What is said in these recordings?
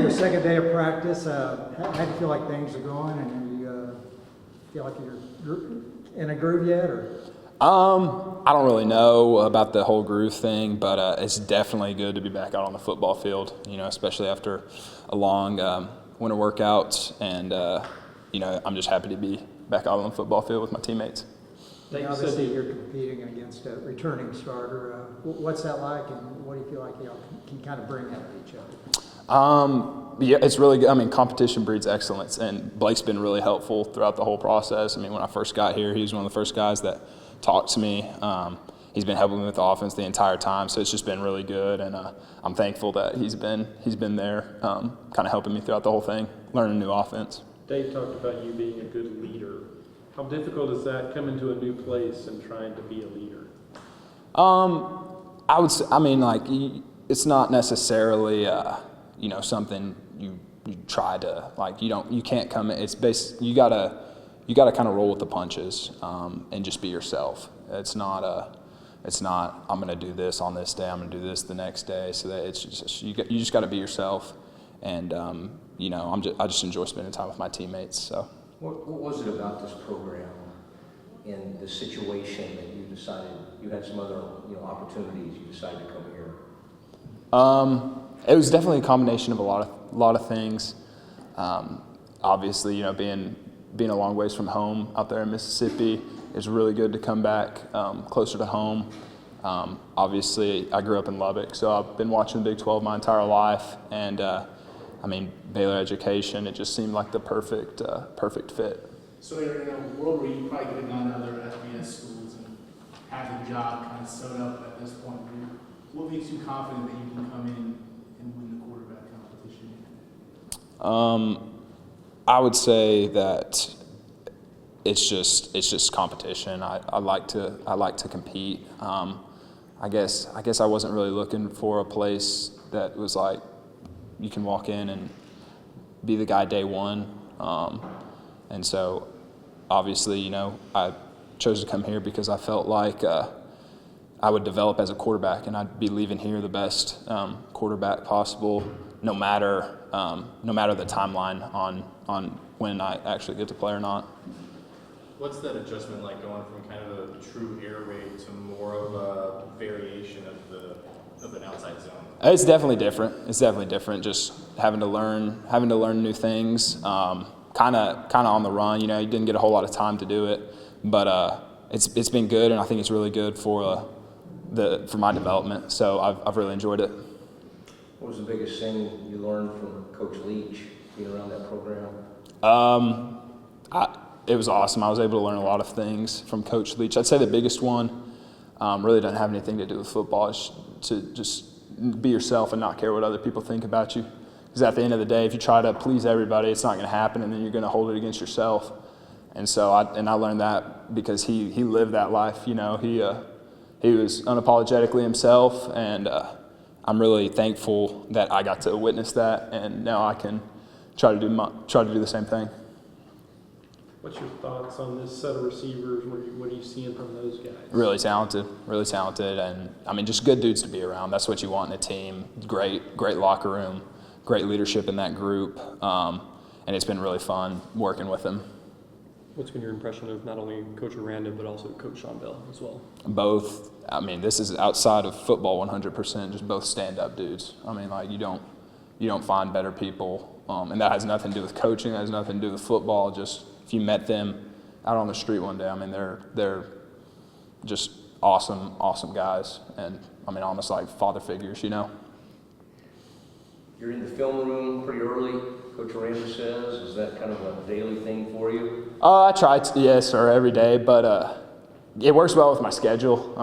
your second day of practice. How do you feel like things are going, and you feel like you're in a groove yet, or? I don't really know about the whole groove thing, but it's definitely good to be back out on the football field, especially after a long winter workout. And, I'm just happy to be back out on the football field with my teammates. Obviously, you're competing against a returning starter. What's that like, and what do you feel like y'all can kind of bring out of each other? Yeah, it's really good. I mean, competition breeds excellence, and Blake's been really helpful throughout the whole process. I mean, when I first got here, he was one of the first guys that talked to me. He's been helping me with the offense the entire time, so it's just been really good, and I'm thankful that he's been there, kind of helping me throughout the whole thing, learning a new offense. Dave talked about you being a good leader. How difficult is that coming to a new place and trying to be a leader? I would say, it's not necessarily, something you try to, you can't come in. It's you gotta kind of roll with the punches, and just be yourself. It's not I'm gonna do this on this day, I'm gonna do this the next day. So that it's just, you just gotta be yourself. And, I just enjoy spending time with my teammates, so. What was it about this program and the situation that you decided, you had some other opportunities, you decided to come here? It was definitely a combination of a lot of things. Obviously, being a long ways from home out there in Mississippi, it's really good to come back closer to home. Obviously, I grew up in Lubbock, so I've been watching the Big 12 my entire life, and Baylor education, it just seemed like the perfect fit. So you're in a world where you probably could have gone to other FBS schools and had the job kind of sewed up at this point. What makes you confident that you can come in and win the quarterback competition? I would say that it's just competition. I like to compete. I guess I wasn't really looking for a place that was like you can walk in and be the guy day one. And so obviously, I chose to come here because I felt like I would develop as a quarterback, and I'd be leaving here the best quarterback possible, no matter the timeline on when I actually get to play or not. What's that adjustment like going from kind of a true air raid to more of a variation of an outside zone? It's definitely different. Just having to learn new things. Kind of on the run. You didn't get a whole lot of time to do it, but it's been good, and I think it's really good for my development. So I've really enjoyed it. What was the biggest thing you learned from Coach Leach being around that program? It was awesome. I was able to learn a lot of things from Coach Leach. I'd say the biggest one really doesn't have anything to do with football. It's to just be yourself and not care what other people think about you. Because at the end of the day, if you try to please everybody, it's not going to happen, and then you're going to hold it against yourself. And so I learned that because he lived that life. He was unapologetically himself, and I'm really thankful that I got to witness that, and now I can try to do the same thing. What's your thoughts on this set of receivers? What are you seeing from those guys? Really talented, and just good dudes to be around. That's what you want in a team. Great locker room, great leadership in that group, and it's been really fun working with them. What's been your impression of not only Coach Aranda but also Coach Sean Bell as well? Both. This is outside of football 100%, just both stand-up dudes. You don't find better people, and that has nothing to do with coaching. That has nothing to do with football. Just if you met them out on the street one day, they're just awesome guys, and almost like father figures, You're in the film room pretty early, Coach Aranda says. Is that kind of a daily thing for you? I try to, yes, sir, every day, but it works well with my schedule.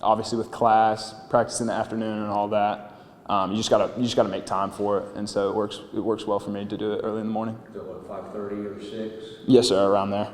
Obviously with class, practice in the afternoon and all that, you just gotta make time for it, and so it works well for me to do it early in the morning. So what, 5:30 or 6? Yes, sir, around there.